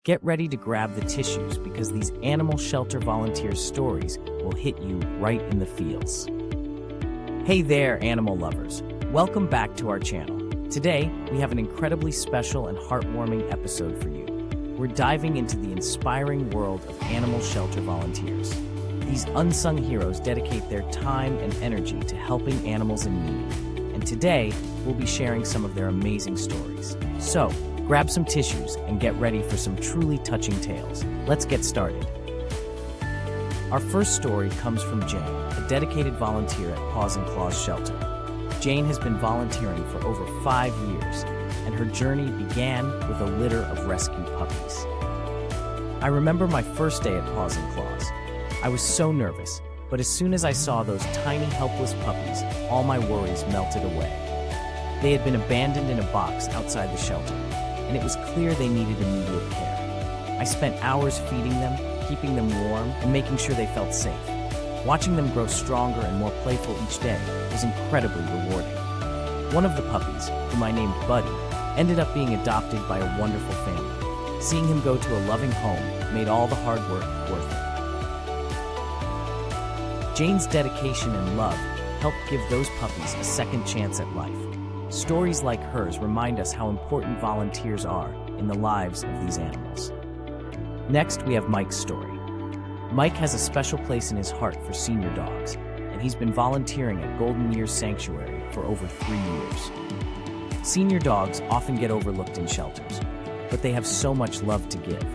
Get ready to grab the tissues because these animal shelter volunteers' stories will hit you right in the feels. Hey there, animal lovers. Welcome back to our channel. Today, we have an incredibly special and heartwarming episode for you. We're diving into the inspiring world of animal shelter volunteers. These unsung heroes dedicate their time and energy to helping animals in need. And today, we'll be sharing some of their amazing stories. So, grab some tissues and get ready for some truly touching tales. Let's get started. Our first story comes from Jane, a dedicated volunteer at Paws and Claws Shelter. Jane has been volunteering for over 5 years, and her journey began with a litter of rescue puppies. I remember my first day at Paws and Claws. I was so nervous, but as soon as I saw those tiny, helpless puppies, all my worries melted away. They had been abandoned in a box outside the shelter, and it was clear they needed immediate care. I spent hours feeding them, keeping them warm, and making sure they felt safe. Watching them grow stronger and more playful each day was incredibly rewarding. One of the puppies, whom I named Buddy, ended up being adopted by a wonderful family. Seeing him go to a loving home made all the hard work worth it. Jane's dedication and love helped give those puppies a second chance at life. Stories like hers remind us how important volunteers are in the lives of these animals. Next, we have Mike's story. Mike has a special place in his heart for senior dogs, and he's been volunteering at Golden Years Sanctuary for over 3 years. Senior dogs often get overlooked in shelters, but they have so much love to give.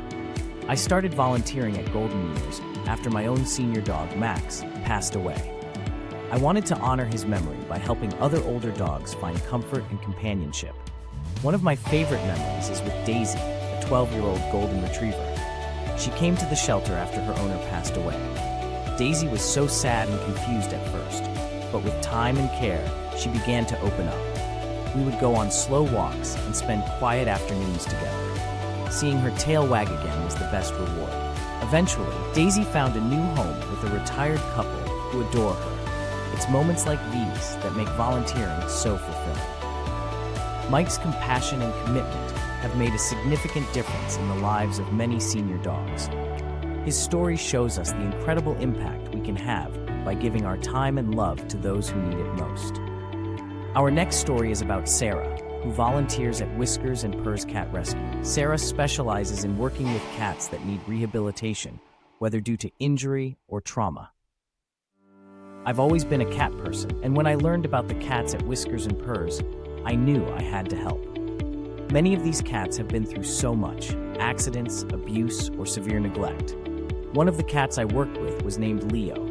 I started volunteering at Golden Years after my own senior dog, Max, passed away. I wanted to honor his memory by helping other older dogs find comfort and companionship. One of my favorite memories is with Daisy, a 12-year-old golden retriever. She came to the shelter after her owner passed away. Daisy was so sad and confused at first, but with time and care, she began to open up. We would go on slow walks and spend quiet afternoons together. Seeing her tail wag again was the best reward. Eventually, Daisy found a new home with a retired couple who adore her. It's moments like these that make volunteering so fulfilling. Mike's compassion and commitment have made a significant difference in the lives of many senior dogs. His story shows us the incredible impact we can have by giving our time and love to those who need it most. Our next story is about Sarah, who volunteers at Whiskers and Purrs Cat Rescue. Sarah specializes in working with cats that need rehabilitation, whether due to injury or trauma. I've always been a cat person, and when I learned about the cats at Whiskers and Purrs, I knew I had to help. Many of these cats have been through so much: accidents, abuse, or severe neglect. One of the cats I worked with was named Leo.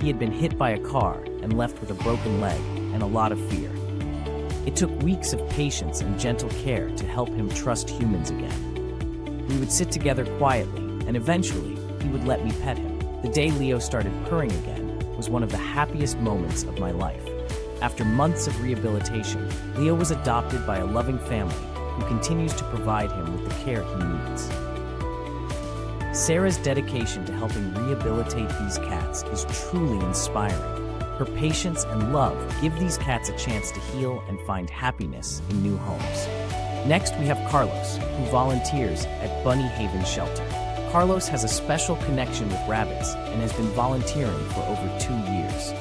He had been hit by a car and left with a broken leg and a lot of fear. It took weeks of patience and gentle care to help him trust humans again. We would sit together quietly, and eventually, he would let me pet him. The day Leo started purring again was one of the happiest moments of my life. After months of rehabilitation, Leo was adopted by a loving family who continues to provide him with the care he needs. Sarah's dedication to helping rehabilitate these cats is truly inspiring. Her patience and love give these cats a chance to heal and find happiness in new homes. Next, we have Carlos, who volunteers at Bunny Haven Shelter. Carlos has a special connection with rabbits and has been volunteering for over 2 years.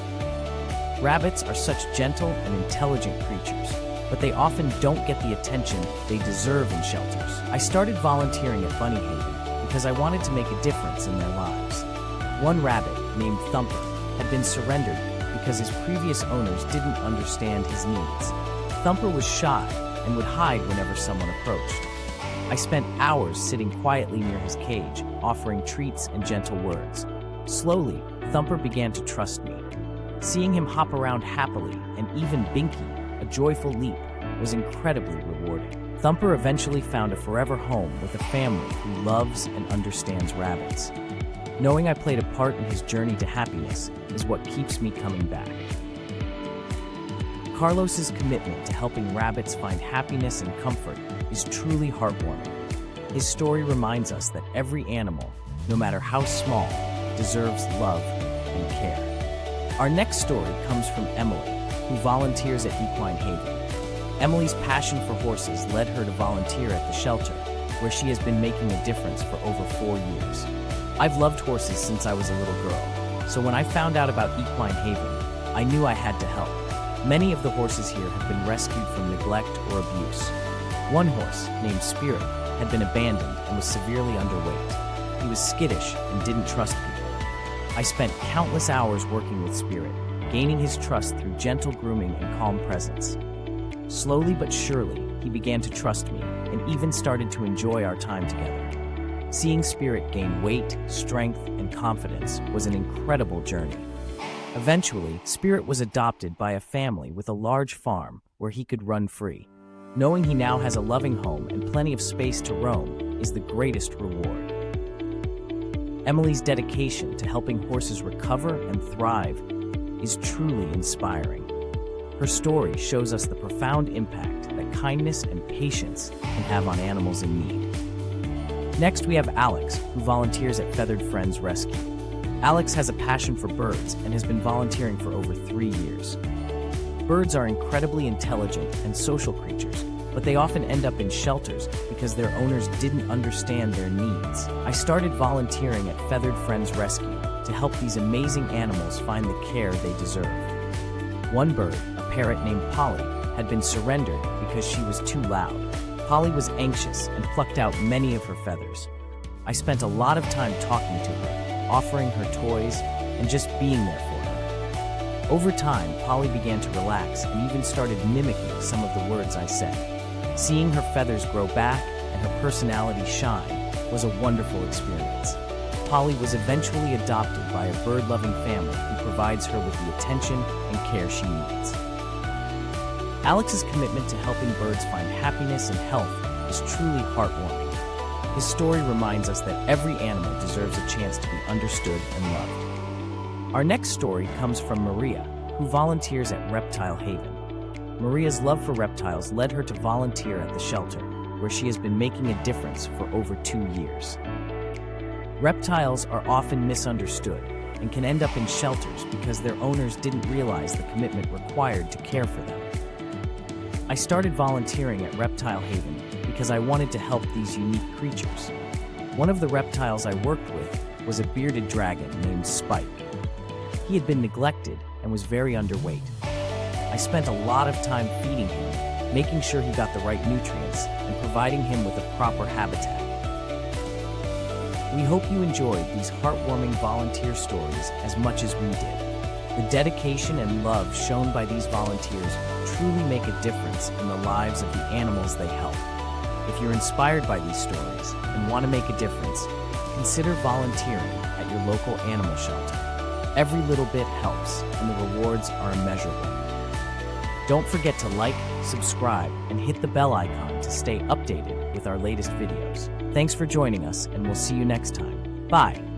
Rabbits are such gentle and intelligent creatures, but they often don't get the attention they deserve in shelters. I started volunteering at Bunny Haven because I wanted to make a difference in their lives. One rabbit, named Thumper, had been surrendered because his previous owners didn't understand his needs. Thumper was shy and would hide whenever someone approached. I spent hours sitting quietly near his cage, offering treats and gentle words. Slowly, Thumper began to trust me. Seeing him hop around happily, and even Binky, a joyful leap, was incredibly rewarding. Thumper eventually found a forever home with a family who loves and understands rabbits. Knowing I played a part in his journey to happiness is what keeps me coming back. Carlos's commitment to helping rabbits find happiness and comfort is truly heartwarming. His story reminds us that every animal, no matter how small, deserves love and care. Our next story comes from Emily, who volunteers at Equine Haven. Emily's passion for horses led her to volunteer at the shelter, where she has been making a difference for over 4 years. I've loved horses since I was a little girl, so when I found out about Equine Haven, I knew I had to help. Many of the horses here have been rescued from neglect or abuse. One horse, named Spirit, had been abandoned and was severely underweight. He was skittish and didn't trust people. I spent countless hours working with Spirit, gaining his trust through gentle grooming and calm presence. Slowly but surely, he began to trust me and even started to enjoy our time together. Seeing Spirit gain weight, strength, and confidence was an incredible journey. Eventually, Spirit was adopted by a family with a large farm where he could run free. Knowing he now has a loving home and plenty of space to roam is the greatest reward. Emily's dedication to helping horses recover and thrive is truly inspiring. Her story shows us the profound impact that kindness and patience can have on animals in need. Next, we have Alex, who volunteers at Feathered Friends Rescue. Alex has a passion for birds and has been volunteering for over 3 years. Birds are incredibly intelligent and social creatures, but they often end up in shelters because their owners didn't understand their needs. I started volunteering at Feathered Friends Rescue to help these amazing animals find the care they deserve. One bird, a parrot named Polly, had been surrendered because she was too loud. Polly was anxious and plucked out many of her feathers. I spent a lot of time talking to her, offering her toys, and just being there for her. Over time, Polly began to relax and even started mimicking some of the words I said. Seeing her feathers grow back and her personality shine was a wonderful experience. Polly was eventually adopted by a bird-loving family who provides her with the attention and care she needs. Alex's commitment to helping birds find happiness and health is truly heartwarming. His story reminds us that every animal deserves a chance to be understood and loved. Our next story comes from Maria, who volunteers at Reptile Haven. Maria's love for reptiles led her to volunteer at the shelter, where she has been making a difference for over 2 years. Reptiles are often misunderstood and can end up in shelters because their owners didn't realize the commitment required to care for them. I started volunteering at Reptile Haven because I wanted to help these unique creatures. One of the reptiles I worked with was a bearded dragon named Spike. He had been neglected and was very underweight. I spent a lot of time feeding him, making sure he got the right nutrients, and providing him with a proper habitat. We hope you enjoyed these heartwarming volunteer stories as much as we did. The dedication and love shown by these volunteers truly make a difference in the lives of the animals they help. If you're inspired by these stories and want to make a difference, consider volunteering at your local animal shelter. Every little bit helps, and the rewards are immeasurable. Don't forget to like, subscribe, and hit the bell icon to stay updated with our latest videos. Thanks for joining us, and we'll see you next time. Bye!